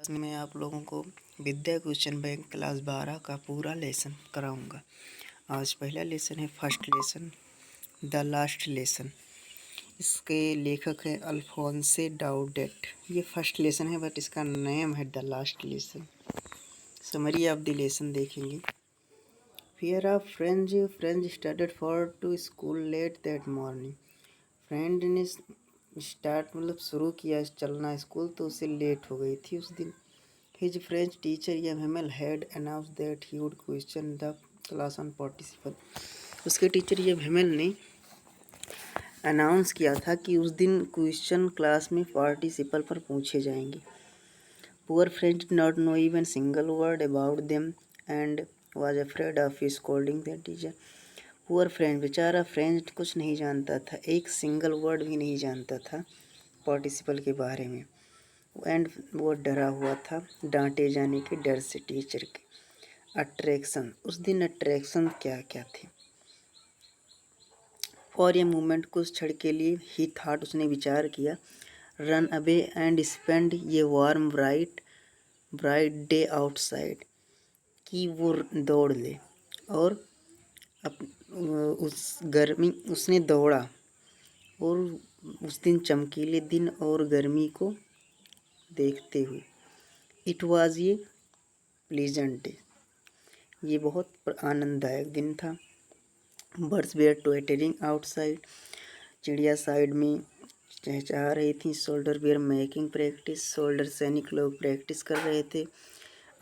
मैं आप लोगों को विद्या क्वेश्चन बैंक क्लास 12 का पूरा लेसन कराऊंगा। आज पहला लेसन है first lesson the last lesson. इसके लेखक है अल्फोंसे डाउडेट। ये फर्स्ट लेसन है बट इसका नेम है the last lesson. Summary of the lesson देखेंगे। Fear of Franz started for to school late that morning. Franz ने स्टार्ट मतलब शुरू किया चलना स्कूल तो उसे लेट हो गई थी उस दिन। His French teacher Yamhemel had announced that he would question the class on participle। उसके टीचर यमहेमल ने अनाउंस किया था कि उस दिन क्वेश्चन क्लास में पार्टिसिपल पर पूछे जाएंगे। Poor French did not know even single word about them and was afraid of scolding their teacher। Poor French बेचारा फ्रेंच कुछ नहीं जानता था, एक सिंगल वर्ड भी नहीं जानता था पार्टिसिपल के बारे में। एंड वो डरा हुआ था डांटे जाने के डर से टीचर के। अट्रैक्शन, उस दिन अट्रैक्शन क्या क्या थे। फॉर ए मोमेंट, कुछ क्षण के लिए ही थॉट, उसने विचार किया। रन अवे एंड स्पेंड ये वार्म ब्राइट डे आउटसाइड, कि वो दौड़ ले और उस गर्मी उसने दौड़ा और उस दिन चमकीले दिन और गर्मी को देखते हुए। It was a pleasant day, ये बहुत आनंददायक दिन था। बर्ड्स वेयर ट्विटरिंग आउटसाइड, चिड़िया साइड में चहचहा रही थी। Soldier were making practice, soldier सैनिक लोग प्रैक्टिस कर रहे थे।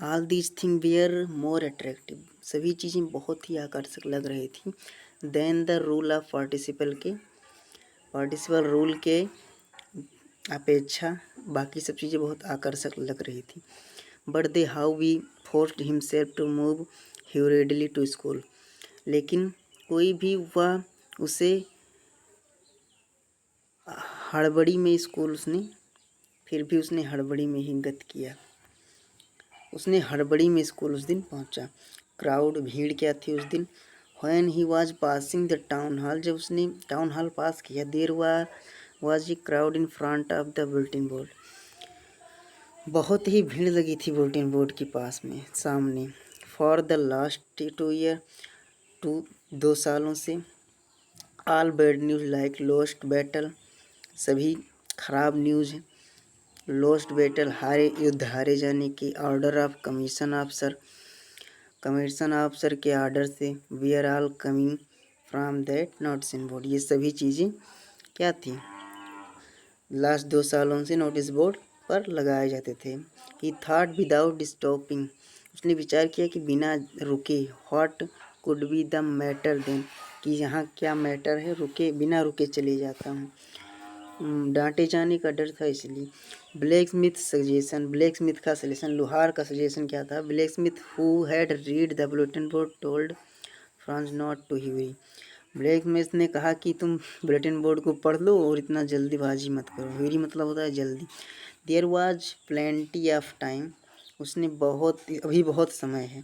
All these thing were more attractive, सभी चीज़ें बहुत ही आकर्षक लग रही थी। Then the rule of participle rule के अपेक्षा बाकी सब चीज़ें बहुत आकर्षक लग रही थी। But they how we forced himself to move hurriedly to school, लेकिन कोई भी वह उसे हड़बड़ी में स्कूल उसने हड़बड़ी में ही गत किया। उसने हड़बड़ी में स्कूल उस दिन पहुंचा। क्राउड, भीड़ क्या थी उस दिन। When he was passing the town hall, जब उसने टाउन हॉल पास किया। There was a crowd in front of the bulletin board, बहुत ही भीड़ लगी थी बुलेटिन बोर्ड के पास में सामने। फॉर द लास्ट 2 ईयर, 2 सालों से। All bad news like lost battle, सभी खराब न्यूज़ है। लॉस्ट बैटल, युद्ध हारे जाने की। ऑर्डर ऑफ कमीशन ऑफिसर के ऑर्डर से। We are all coming from that notice board, ये सभी चीज़ें क्या थी, लास्ट 2 सालों से नोटिस बोर्ड पर लगाए जाते थे। ही थॉट विदाउट स्टॉपिंग, उसने विचार किया कि बिना रुके। What could be the matter then, कि यहाँ क्या मैटर है, बिना रुके चले जाता हूँ। डांटे जाने का डर था इसलिए। ब्लैक स्मिथ का सजेशन, लोहार का सजेशन क्या था। Blacksmith who had read the bulletin board told Franz not to hurry. Blacksmith ने कहा कि तुम बुलेटिन बोर्ड को पढ़ लो और इतना जल्दीबाजी मत करो। ह्यूरी मतलब होता है जल्दी। There was plenty of time, उसने अभी बहुत समय है।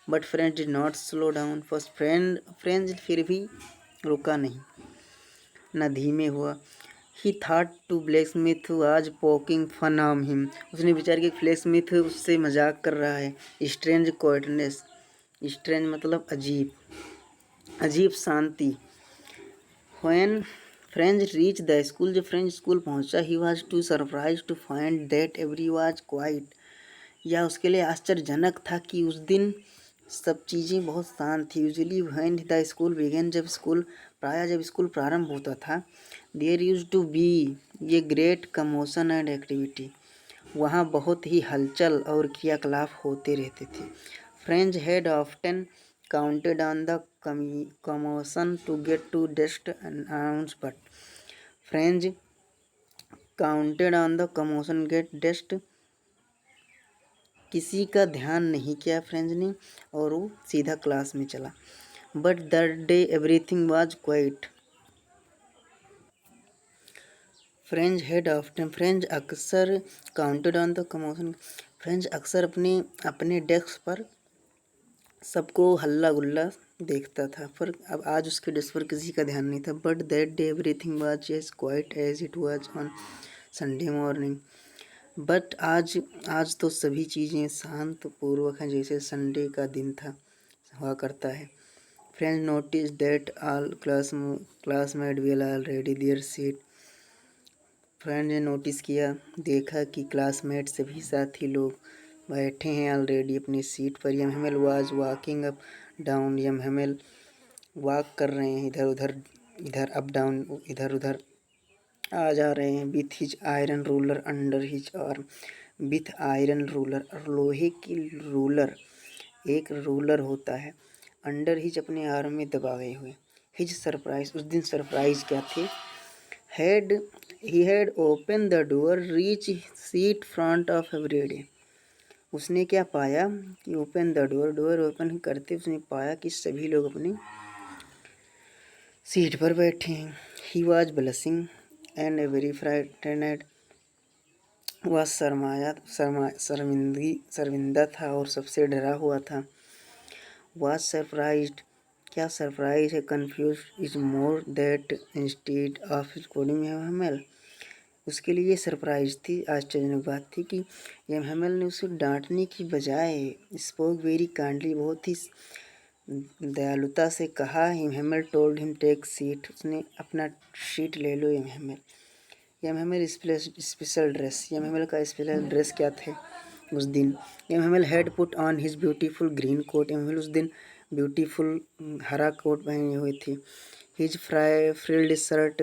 But French did not slow down first, French फिर भी रुका नहीं, न धीमे हुआ। He thought to blacksmith was poking fun on him, उसने विचार किया ब्लैक स्मिथ उससे मजाक कर रहा है। स्ट्रेंज क्वाइटनेस, स्ट्रेंज मतलब अजीब शांति। When Franz reach the school, जब फ्रेंच स्कूल पहुंचा। He was too surprise to find that every was quiet, या उसके लिए आश्चर्यजनक था कि उस दिन सब चीज़ें बहुत शांत थी। Usually when the school began, जब स्कूल प्रारंभ होता था। There used to be a great commotion and activity, वहाँ बहुत ही हलचल और क्रियाकलाप होते रहते थे। French had often counted on the commotion to get to just announce, but French counted on the commotion get just, किसी का ध्यान नहीं किया फ्रेंच ने और वो सीधा क्लास में चला। But that day everything was quiet. Franz had often, Franz अक्सर counted on the commotion, Franz अक्सर अपने डेस्क पर सबको हल्ला गुल्ला देखता था, पर अब आज उसके डेस्क पर किसी का ध्यान नहीं था। But that day everything was as quiet as it was on Sunday morning. But आज आज तो सभी चीज़ें शांत पूर्वक हैं, जैसे संडे का दिन था हुआ करता है। Friends notice that all classmate will already there seat. Friend ने नोटिस किया, देखा कि क्लासमेट सभी साथी लोग बैठे हैं ऑलरेडी अपनी सीट पर। M Hamel was walking up down. M Hamel walk कर रहे हैं इधर उधर, इधर अप डाउन, इधर उधर आ जा रहे हैं। With his iron ruler under his arm. With iron ruler, लोहे की रूलर, एक रूलर होता है, अंडर हिज अपने आर्म में दबाए हुए। हिज सरप्राइज, उस दिन सरप्राइज क्या थे? He had opened the door, reach seat front of everyday. उसने क्या पाया कि open the door, door open करते उसने पाया कि सभी लोग अपनी सीट पर बैठे हैं। He was blushing and very frightened. वह शर्मिंदा था और सबसे डरा हुआ था। वॉज सरप्राइज्ड, क्या सरप्राइज है? Confuse is more that instead of coding Hamel. उसके लिए सरप्राइज थी, आश्चर्यजनक बात थी कि यमहमेल ने उसे डांटने की बजाय स्पोक वेरी काइंडली, बहुत ही दयालुता से कहा। यमहमेल टोल्ड हिम टेक सीट, उसने अपना सीट ले लो। यमहमेल स्पेशल ड्रेस, यमहमेल का स्पेशल ड्रेस क्या थे उस दिन? M Hamel had put on his beautiful green coat. M Hamel उस दिन ब्यूटीफुल हरा कोट पहने हुए थे। हिज फ्रिल्ड शर्ट,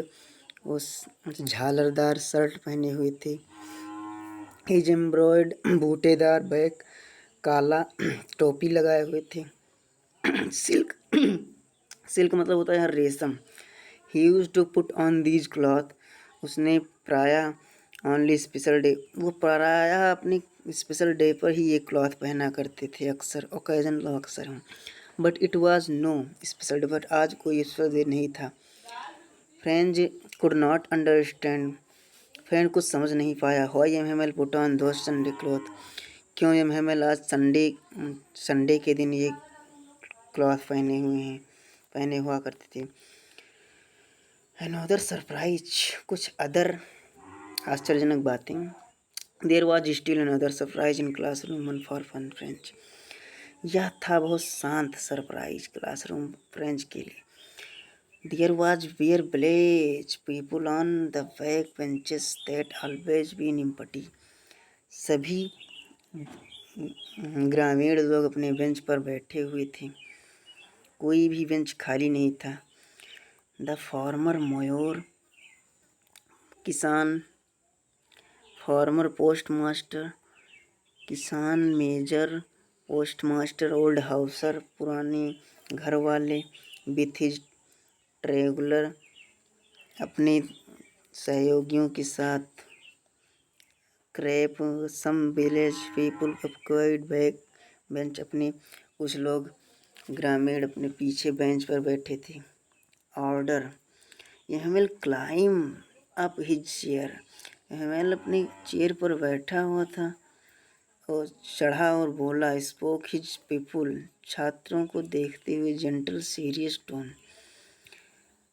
उस झालरदार शर्ट पहने हुए थे। हिज एम्ब्रॉयड, बूटेदार बैग, काला टोपी लगाए हुए थे। सिल्क सिल्क मतलब होता है रेशम। He used to put on these cloth, उसने प्राया ऑनली स्पेशल डे, वो प्राया अपने स्पेशल डे पर ही ये क्लॉथ पहना करते थे, अक्सर ओकेजन अक्सर हूँ। But it was no special day, but आज कोई स्पेशल डे नहीं था। Franz could not understand, Franz कुछ समझ नहीं पाया। Why M Hamel put on those Sunday cloth, क्यों यमहमेल आज संडे के दिन ये क्लॉथ पहने हुआ करते थे। अनदर सरप्राइज, कुछ अदर आश्चर्यजनक बातें। There was still another surprise in classroom one for fun French. यह था बहुत शांत सरप्राइज क्लासरूम फ्रेंच के लिए। There was were village people on the back benches that always been empty. सभी ग्रामीण लोग अपने बेंच पर बैठे हुए थे, कोई भी बेंच खाली नहीं था। द फार्मर मोयर, किसान, फार्मर पोस्ट मास्टर, किसान major, postmaster old Hauser, पुराने घर वाले, विथ हिज ट्रेगुलर, अपने सहयोगियों के साथ, क्रैप some village people occupied back bench, अपने कुछ लोग ग्रामीण अपने पीछे बेंच पर बैठे थे। Order, M Hamel climb up his chair, M Hamel अपनी चेयर पर बैठा हुआ था और चढ़ा और बोला। स्पोक हिज पीपुल, छात्रों को देखते हुए जेंटल सीरियस टोन,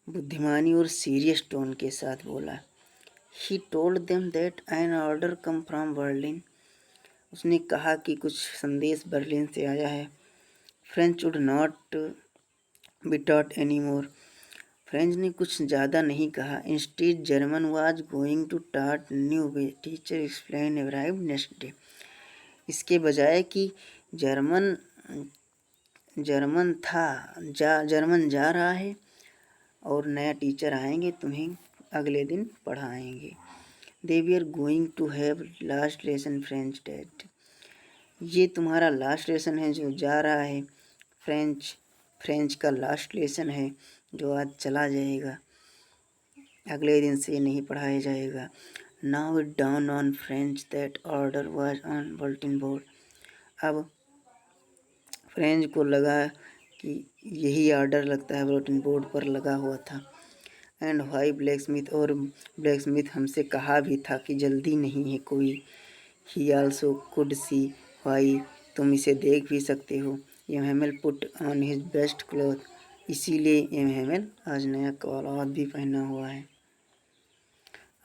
बुद्धिमानी और सीरियस टोन के साथ बोला। He told them that an order come from Berlin, उसने कहा कि कुछ संदेश बर्लिन से आया है। French would not be taught anymore, French ने कुछ ज़्यादा नहीं कहा। Instead German was going to taught new way, teacher explained arrived next day, इसके बजाय कि जर्मन जा रहा है और नया टीचर आएंगे, तुम्हें अगले दिन पढ़ाएंगे। They were going to have last lesson French Dad, ये तुम्हारा लास्ट लेसन है जो जा रहा है। फ्रेंच का लास्ट लेसन है जो आज चला जाएगा, अगले दिन से नहीं पढ़ाया जाएगा। Now it dawned on French that order was on bulletin board, अब फ्रेंच को लगा कि यही ऑर्डर लगता है बुलेटिन बोर्ड पर लगा हुआ था। एंड वाई ब्लैकस्मिथ, और ब्लैकस्मिथ हमसे कहा भी था कि जल्दी नहीं है कोई। He also could see why, तुम इसे देख भी सकते हो। M Hamel put on his best cloth, इसीलिए यमहमेल आज नया क्लॉथ भी पहना हुआ है।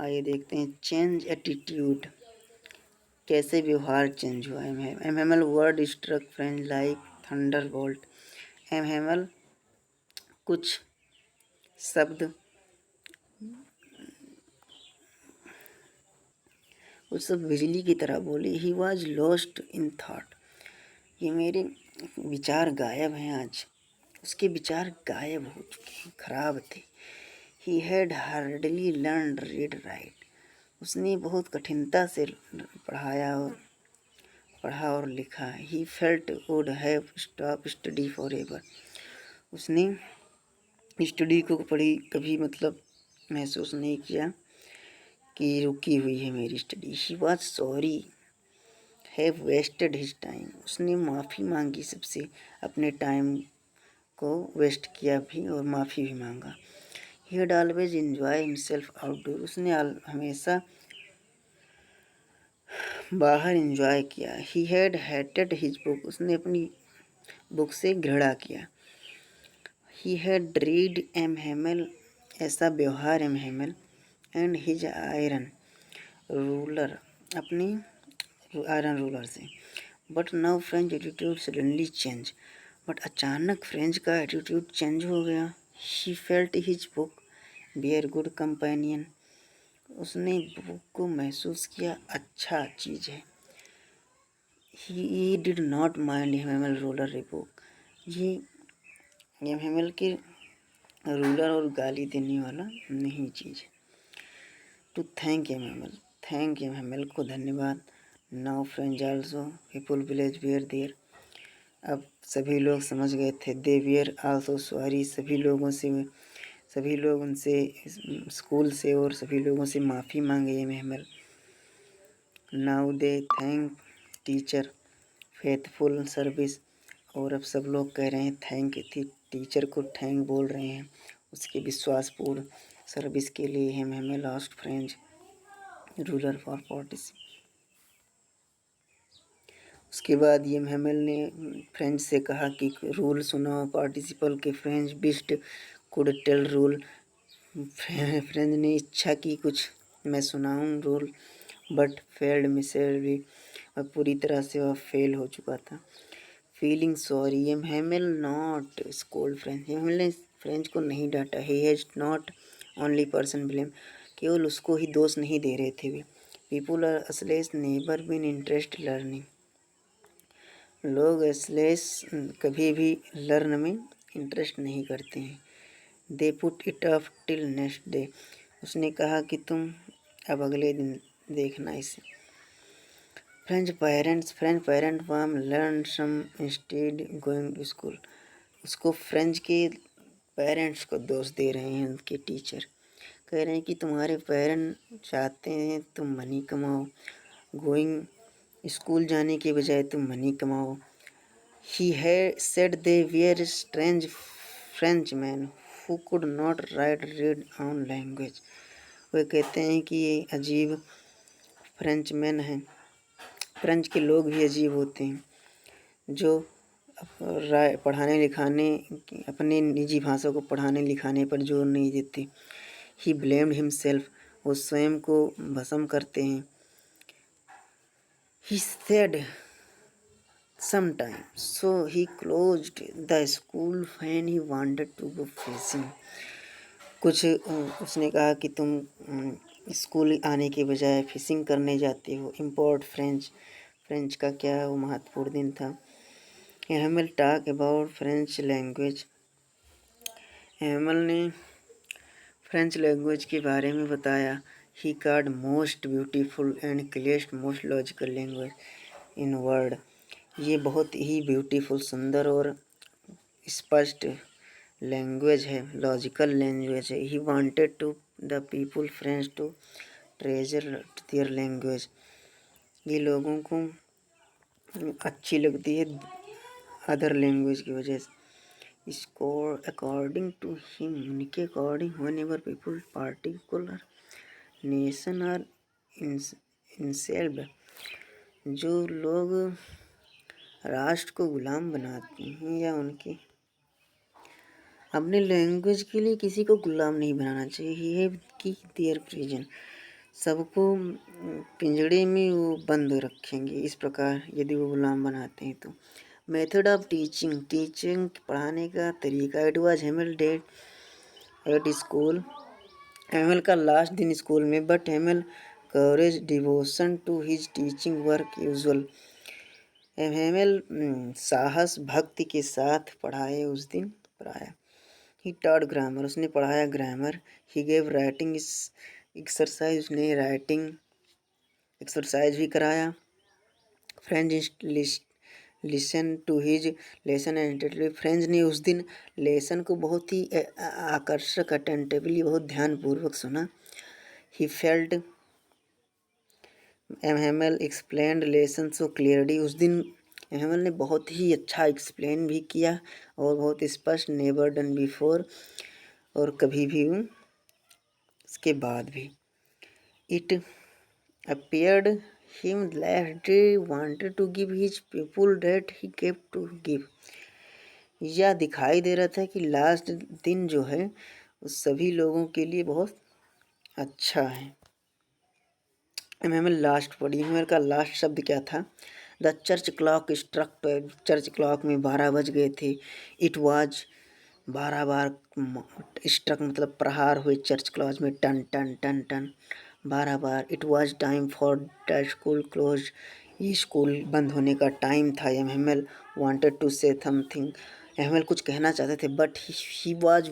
आइए देखते हैं चेंज एटीट्यूड। कैसे व्यवहार चेंज हुआ। M word struck French like thunderbolt. M कुछ शब्द उस सब बिजली की तरह बोली। He was lost in thought. ये मेरे विचार गायब हैं आज। उसके विचार गायब हो चुके हैं, खराब थे। He had hardly learn read write. उसने बहुत कठिनता से पढ़ा और लिखा। He felt would have stop study for ever. उसने स्टडी को कभी मतलब महसूस नहीं किया कि रुकी हुई है मेरी study. He was sorry have wasted his time. उसने माफ़ी मांगी सबसे, अपने टाइम को वेस्ट किया भी और माफ़ी भी मांगा। He had always enjoy himself outdoor. उसने हमेशा बाहर एंजॉय किया। He had hated his book. उसने अपनी बुक से घृणा किया। He had read M Hamel. ऐसा व्यवहार M Hamel and his iron ruler, अपनी आयरन रूलर से। But now Franz attitude suddenly change. But अचानक फ्रेंच का एटीट्यूड चेंज हो गया। He felt his book bear good companion. उसने बुक को महसूस किया अच्छा चीज़ है। He did not mind Hamel ruler रिपोक। ये हेमल के रूलर और गाली देने वाला नहीं चीज़ है। टू थैंक एम हेमल को धन्यवाद। Now French also people village were there. अब सभी लोग समझ गए थे। They were also sorry. सभी लोग उनसे स्कूल से और सभी लोगों से माफ़ी मांगे M Hamel. Now they thank teacher faithful service. और अब सब लोग कह रहे हैं थैंक टीचर को थैंक बोल रहे हैं उसके विश्वासपूर्ण सर्विस के लिए। हमें last French ruler for parties. उसके बाद ये हेमल ने फ्रेंच से कहा कि रूल सुनाओ पार्टिसिपल के। French wished could tell rule. फ्रेंच ने इच्छा की कुछ मैं सुनाऊं रूल, बट फेल्ड मिसेरबली। और पूरी तरह से वह फेल हो चुका था। Feeling sorry Hamel not scold French. Hamel ने फ्रेंच को नहीं डांटा। He has not only person blame. केवल उसको ही दोष नहीं दे रहे थे वे। People are useless never been interest learning. लोग असलेस कभी भी लर्न में इंटरेस्ट नहीं करते हैं। They put it off till next day. उसने कहा कि तुम अब अगले दिन देखना इसे। French parent want learn some instead going to school. उसको फ्रेंच के पेरेंट्स को दोष दे रहे हैं उनके टीचर। कह रहे हैं कि तुम्हारे पेरेंट चाहते हैं तुम मनी कमाओ, गोइंग स्कूल जाने के बजाय तुम मनी कमाओ। He had said they were strange French man who could not write read on language. वे कहते हैं कि ये अजीब फ्रेंच मैन हैं। फ्रेंच के लोग भी अजीब होते हैं जो पढ़ाने लिखाने अपने निजी भाषा को पढ़ाने लिखाने पर जोर नहीं देते। He blamed himself. वो स्वयं को भस्म करते हैं। He said sometime so he closed the school when he wanted to go fishing. कुछ उसने कहा कि तुम स्कूल आने के बजाय फिशिंग करने जाते हो। इम्पोर्ट फ्रेंच का क्या वो महत्वपूर्ण दिन था। Hemal talk about French language. Hemal ने फ्रेंच लैंग्वेज के बारे में बताया। He called most beautiful and clearest most logical language in world. ये बहुत ही ब्यूटीफुल सुंदर और स्पष्ट लैंग्वेज है, लॉजिकल लैंग्वेज है। He wanted to the people French to treasure their language. ये लोगों को अच्छी लगती है अदर लैंग्वेज की वजह से। स्कोर अकॉर्डिंग टू हिम, उनके according whenever people particular nation are enslaved. जो लोग राष्ट्र को गुलाम बनाते हैं या उनके अपने लैंग्वेज के लिए किसी को गुलाम नहीं बनाना चाहिए। ही हैव की देयर प्रिजन सबको पिंजड़े में वो बंद रखेंगे इस प्रकार यदि वो गुलाम बनाते हैं तो। मेथड ऑफ टीचिंग पढ़ाने का तरीका। It was Hamel dead at school. Hamel का लास्ट दिन स्कूल में, but Hamel courage devotion to his teaching work usual. Hamel साहस भक्ति के साथ पढ़ाए उस दिन पढ़ाया। ही टॉट ग्रामर, उसने पढ़ाया grammar. He gave writing exercise, उसने राइटिंग एक्सरसाइज भी कराया। French listen to his lesson attentively, French ने उस दिन लेसन को बहुत ही आकर्षक अटेंटिवली बहुत ध्यानपूर्वक सुना। He felt Hamel explained lesson so clearly, उस दिन हेमल ने बहुत ही अच्छा एक्सप्लेन भी किया और बहुत स्पष्ट। नेवर डन बिफोर, और कभी भी उसके बाद भी। It appeared him last day wanted to give his people that he kept to give, यह दिखाई दे रहा था कि लास्ट दिन जो है उस सभी लोगों के लिए बहुत अच्छा है। हमें लास्ट पढ़ी, हमें का लास्ट शब्द क्या था। The church clock struck, church clock में 12 बज गए थे। इट वाज 12 बार स्ट्रक मतलब प्रहार हुए चर्च क्लॉक में, टन टन टन टन 12 बार। It was time for the school close, ये स्कूल बंद होने का टाइम था। एमएमएल वांटेड टू से समथिंग, एमएमएल कुछ कहना चाहते थे, but he was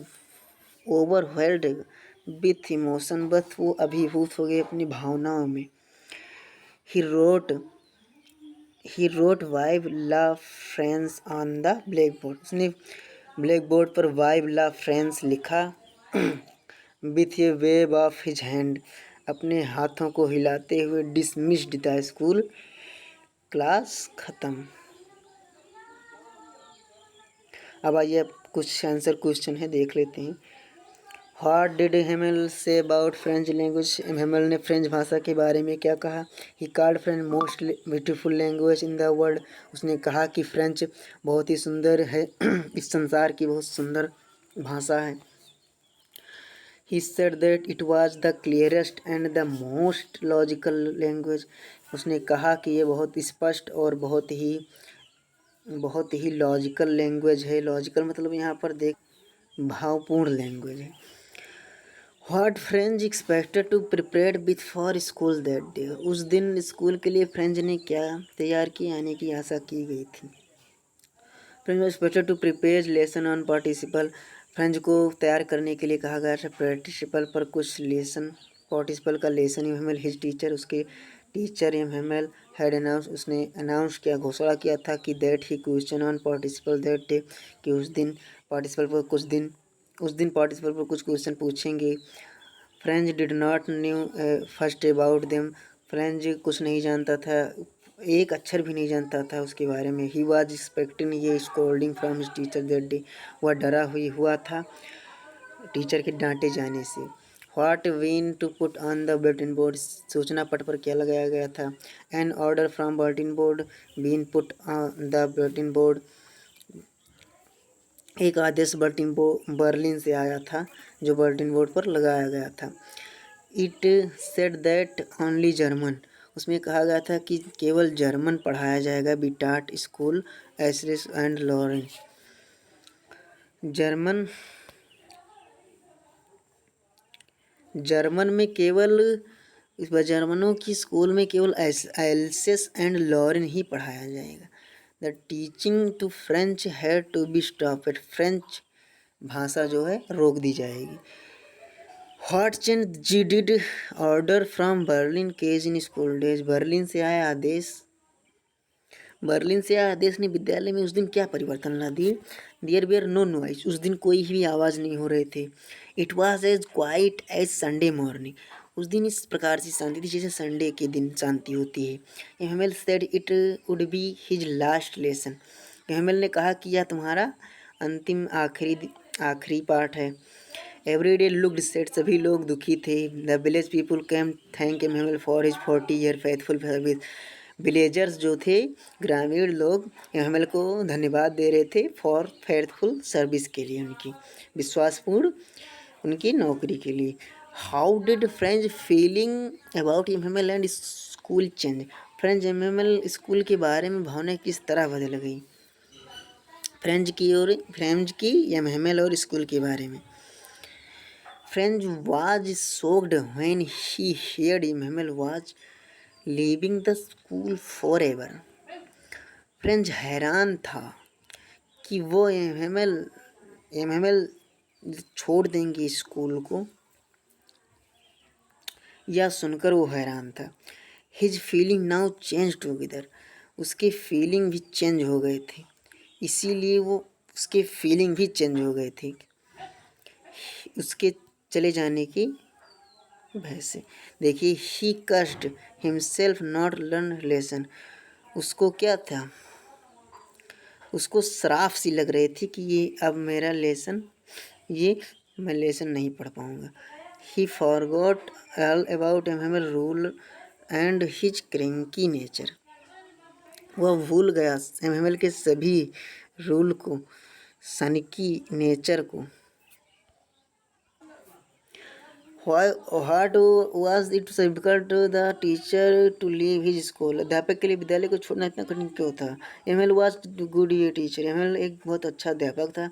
overwhelmed with emotion, बस वो अभिभूत हो गए अपनी भावनाओं में। ही रोट वाइव ला friends on the black board, उसने ब्लैक बोर्ड पर वाइव ला फ्रेंड्स लिखा। With A wave of his hand, अपने हाथों को हिलाते हुए। डिसमिस्ड द स्कूल, क्लास खत्म। अब आइए कुछ आंसर क्वेश्चन है देख लेते हैं। What did Hemal say about French language, Hemal ने फ्रेंच भाषा के बारे में क्या कहा। He called French most beautiful language in the world, उसने कहा कि फ्रेंच बहुत ही सुंदर है, इस संसार की बहुत सुंदर भाषा है। He said that it was the clearest and the most logical language, उसने कहा कि ये बहुत स्पष्ट और बहुत ही लॉजिकल लैंग्वेज है। लॉजिकल मतलब यहाँ पर देख भावपूर्ण लैंग्वेज है। What French expected to prepare with for school that day, उस दिन स्कूल के लिए फ्रेंच ने क्या तैयार किए आने की आशा की गई थी। French expected to prepare lesson on participle, French को तैयार करने के लिए कहा गया था पार्टिसिपल पर कुछ लेसन। पार्टिसिपल का लेसन एमएमएल हिज टीचर, उसके टीचर एमएमएल हैड अनाउंस, उसने अनाउंस किया घोषणा किया था कि that he question on participle that day, कि उस दिन पार्टिसिपल पर कुछ क्वेश्चन पूछेंगे। French did not new first about them, French कुछ नहीं जानता था, एक अक्षर भी नहीं जानता था उसके बारे में। ही वॉज एक्सपेक्टिंग ये scolding from his teacher that day, वह डरा हुआ था टीचर के डांटे जाने से। What been to put on the bulletin board, सूचना पट पर क्या लगाया गया था। An order from bulletin board been put on the bulletin board, एक आदेश बर्लिन से आया था जो बुलेटिन बोर्ड पर लगाया गया था। It said that only German, उसमें कहा गया था कि केवल जर्मन पढ़ाया जाएगा। बी टाट स्कूल एसरिस एंड लॉरेन, जर्मन में केवल इस बार जर्मनों की स्कूल में केवल एल्सेस एंड लॉरेन ही पढ़ाया जाएगा। The teaching to French had to be stopped, French भाषा जो है रोक दी जाएगी। व्हाट चेंज जी did order from Berlin cause in school days, Berlin से आया आदेश ने विद्यालय में उस दिन क्या परिवर्तन ला दिए। देयर वेयर नो नॉइस, उस दिन कोई भी आवाज़ नहीं हो रहे थे। It was as quiet as Sunday morning, उस दिन इस प्रकार से शांति थी जैसे संडे के दिन शांति होती है। MML said it would be his last lesson, MML ने कहा कि यह तुम्हारा अंतिम आखिरी पाठ है। एवरीडे लुक्ड सेड, सभी लोग दुखी थे। The village people came thank MML for his 40 year faithful service, villagers जो थे ग्रामीण लोग एमएमएल को धन्यवाद दे रहे थे फॉर फेथफुल सर्विस के लिए, उनकी विश्वासपूर्ण उनकी नौकरी के लिए। How did French feeling about MML and school change? French MML school के बारे में भावनाएं किस तरह बदल गई? फ्रेंच की एमएमएल और स्कूल के बारे में। French was shocked when he heard MML was leaving the school for ever. French हैरान था कि वो एमएमएल छोड़ देंगे स्कूल को, यह सुनकर वो हैरान था। His feeling now change together, उसके फीलिंग भी चेंज हो गए थे, इसीलिए वो उसके फीलिंग भी चेंज हो गए थे उसके चले जाने की वजह से। देखिए, he cursed himself not learn lesson, उसको क्या था, उसको श्राप सी लग रही थी कि ये अब मेरा लेसन, ये मैं लेसन नहीं पढ़ पाऊँगा। ही forgot all about MML rule and his cranky nature, वह भूल गया एमएमएल के सभी रूल को, सनकी नेचर को। What was it so difficult the teacher to leave his school? अध्यापक के लिए विद्यालय को छोड़ना इतना कठिन क्यों था? एमएल was good ये टीचर, एमएल एक बहुत अच्छा अध्यापक था।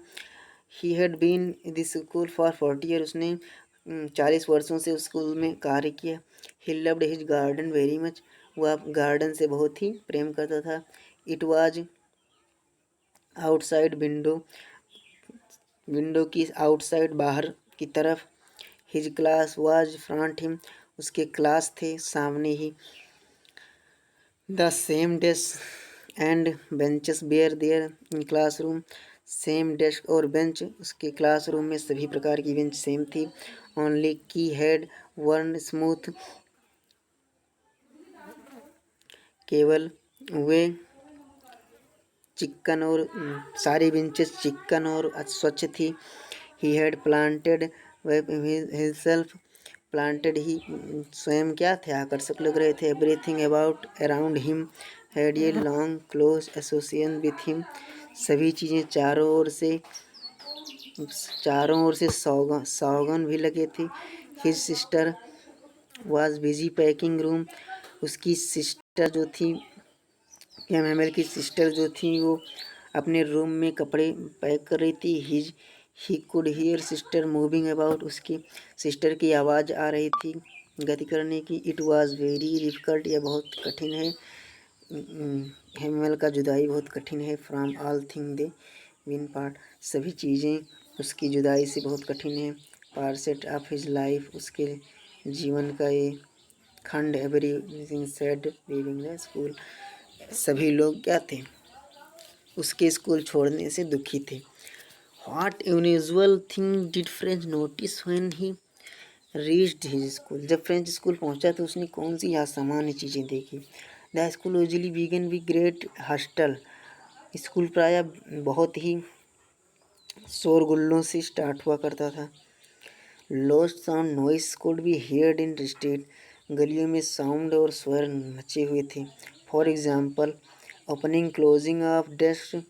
He had been in this school for 40 years, उसने 40 वर्षों से उस स्कूल में कार्य किया। He loved his garden very much, वह गार्डन से बहुत ही प्रेम करता था। It was outside विंडो की आउटसाइड बाहर की तरफ। His class was front him, उसके क्लास थे सामने ही। The same desk and benches were there in classroom, same desk और बेंच उसके क्लासरूम में सभी प्रकार की बेंच सेम थी। ओनली की हैड वन स्मूथ, केवल वे चिक्कन और सारी बेंचेस चिक्कन और स्वच्छ थी। He had planted himself, planted ही स्वयं क्या थे, आकर्षक लग रहे थे। Everything about around him had a long close association with him, सभी चीज़ें चारों ओर से सौगन भी लगे थे। His sister was busy packing room, उसकी सिस्टर जो थी, एमएमएल की सिस्टर जो थी, वो अपने रूम में कपड़े पैक कर रही थी। He could hear sister moving about, उसकी सिस्टर की आवाज़ आ रही थी गति करने की। इट वाज वेरी डिफ़िकल्ट, यह बहुत कठिन है। एमएमएल का जुदाई बहुत कठिन है। From all thing they win part, सभी चीज़ें उसकी जुदाई से बहुत कठिन है। पार्सेट ऑफ हिज लाइफ, उसके जीवन का ये खंड। Everything sad leaving the school, सभी लोग क्या थे, उसके स्कूल छोड़ने से दुखी थे। What unusual thing did French notice when he reached his school? जब फ्रेंच स्कूल पहुंचा तो उसने कौन सी असामान्य चीज़ें देखी? The school usually began with great hustle, school प्रायः बहुत ही शोरगुल्लों से स्टार्ट हुआ करता था। Lost sound noise could be heard in street, गलियों में साउंड और स्वर मचे हुए थे। For example, opening closing of desk,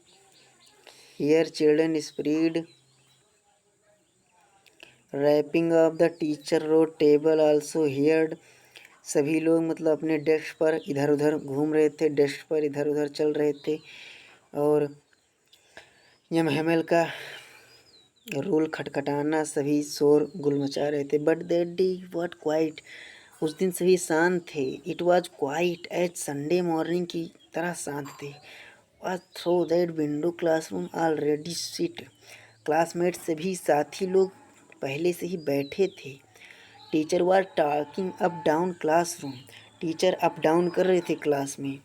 hear children spread, rapping of the teacher rod table also heard, सभी लोग मतलब अपने डेस्क पर इधर उधर घूम रहे थे, डेस्क पर इधर उधर चल रहे थे और एमएमएल का रूल खटखटाना, सभी शोर गुल मचा रहे थे। But that day what quiet, उस दिन सभी शांत थे। It was quiet as Sunday morning की तरह शांत थे। Through that window classroom already seat, classmate सभी साथी लोग पहले से ही बैठे थे। Teacher was talking up down classroom, teacher up down कर रहे थे क्लास में।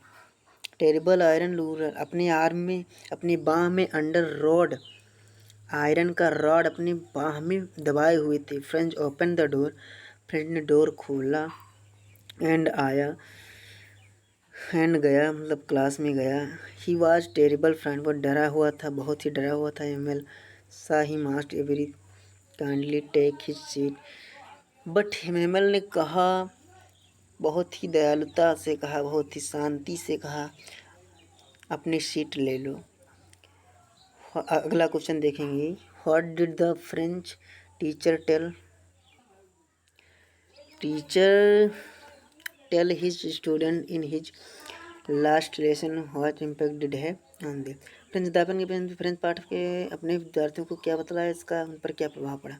टेरिबल आयरन रूलर, अपने आर्म में, अपनी बाह में अंडर रॉड, आयरन का रॉड अपनी बाह में दबाए हुए थे। French open the door, French ने डोर खोला। एंड गया मतलब क्लास में गया। ही वाज टेरिबल फ्रेंड, वो डरा हुआ था, बहुत ही डरा हुआ था। एमएल सा he must every kindly take his seat, but एमएल ने कहा, बहुत ही दयालुता से कहा, बहुत ही शांति से कहा, अपनी सीट ले लो। अगला क्वेश्चन देखेंगे। What did the French teacher tell? Teacher tell his student in his last lesson what impact did है ऑन देम। फ्रेंच अध्यापन के फ्रेंच पाठ के अपने विद्यार्थियों को क्या बतलाया, इसका उन पर क्या प्रभाव पड़ा।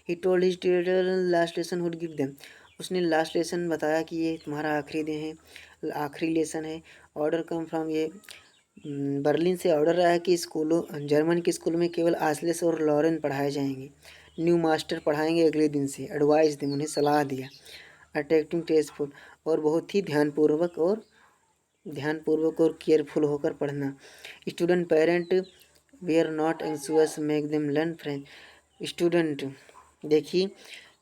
He told his teacher last lesson would give them. उसने लास्ट लेसन बताया कि ये तुम्हारा आखिरी दिन है, आखिरी लेसन है। ऑर्डर कम फ्रॉम, ये बर्लिन से ऑर्डर रहा है कि स्कूलों जर्मन के स्कूल में केवल आसलेस और लॉरेन पढ़ाए जाएंगे। न्यू मास्टर पढ़ाएंगे अगले दिन से। एडवाइस देम, उन्हें सलाह दिया। अट्रैक्टिंग टेस्टफुल, और बहुत ही ध्यानपूर्वक और केयरफुल होकर पढ़ना। Student parent we are not anxious make them learn French. Student, देखिए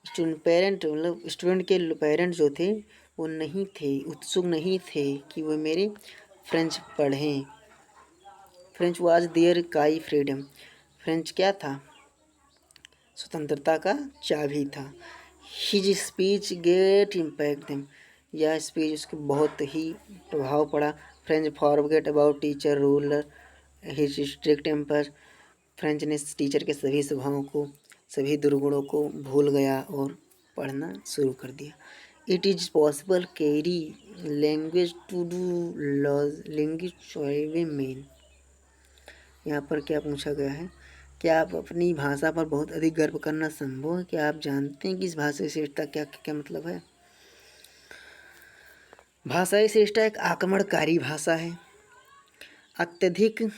स्टूडेंट पेरेंट मतलब स्टूडेंट के पेरेंट जो थे वो नहीं थे, उत्सुक नहीं थे कि वो मेरे फ्रेंच पढ़ें। French was there key freedom. French क्या था, स्वतंत्रता का चाबी था। His speech get impact them, यह स्पीच उसके बहुत ही प्रभाव पड़ा। French forget about teacher ruler his strict temper. French ने टीचर के सभी स्वभावों को, सभी दुर्गुणों को भूल गया और पढ़ना शुरू कर दिया। It is possible carry language to do language men. यहाँ पर क्या पूछा गया है, क्या आप अपनी भाषा पर बहुत अधिक गर्व करना संभव है? क्या आप जानते हैं कि इस भाषाई श्रेष्ठता क्या क्या मतलब है? भाषाई श्रेष्ठता एक आक्रमणकारी भाषा है। अत्यधिक,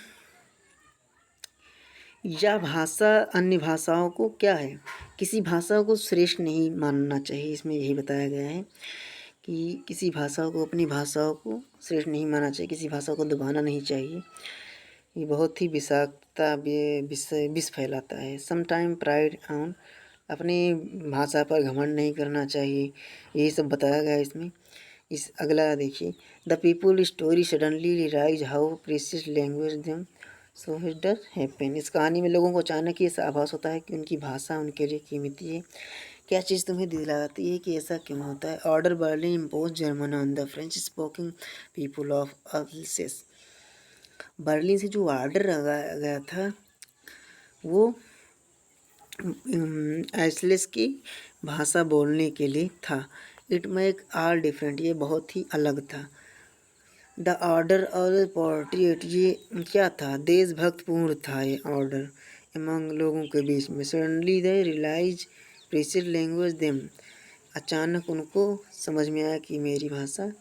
यह भाषा अन्य भाषाओं को क्या है, किसी भाषा को श्रेष्ठ नहीं मानना चाहिए। इसमें यही बताया गया है कि किसी भाषा को, अपनी भाषाओं को श्रेष्ठ नहीं मानना चाहिए, किसी भाषा को दबाना नहीं चाहिए। ये बहुत ही विषाक्तता विष फैलाता है। सम टाइम प्राइड ऑन, अपनी भाषा पर घमंड नहीं करना चाहिए। यही सब बताया गया है इसमें। इस अगला देखिए, the people story suddenly realise how precious language them so it does happen. इस कहानी में लोगों को अचानक ये आभास होता है कि उनकी भाषा उनके लिए कीमती है। क्या चीज़ तुम्हें दिलाती है कि ऐसा क्यों होता है? Order Berlin impose German on the French स्पोकिंग people of अल्सेस। Berlin से जो ऑर्डर लगाया गया था वो एल्सेस की भाषा बोलने के लिए था। इट मेक ऑल डिफरेंट, ये बहुत ही अलग था। द ऑर्डर और पोर्ट्रेट, ये क्या था, देशभक्तपूर्ण था ये ऑर्डर एमंग लोगों के बीच में। Suddenly they realise precious language them, अचानक उनको समझ में आया कि मेरी भाषा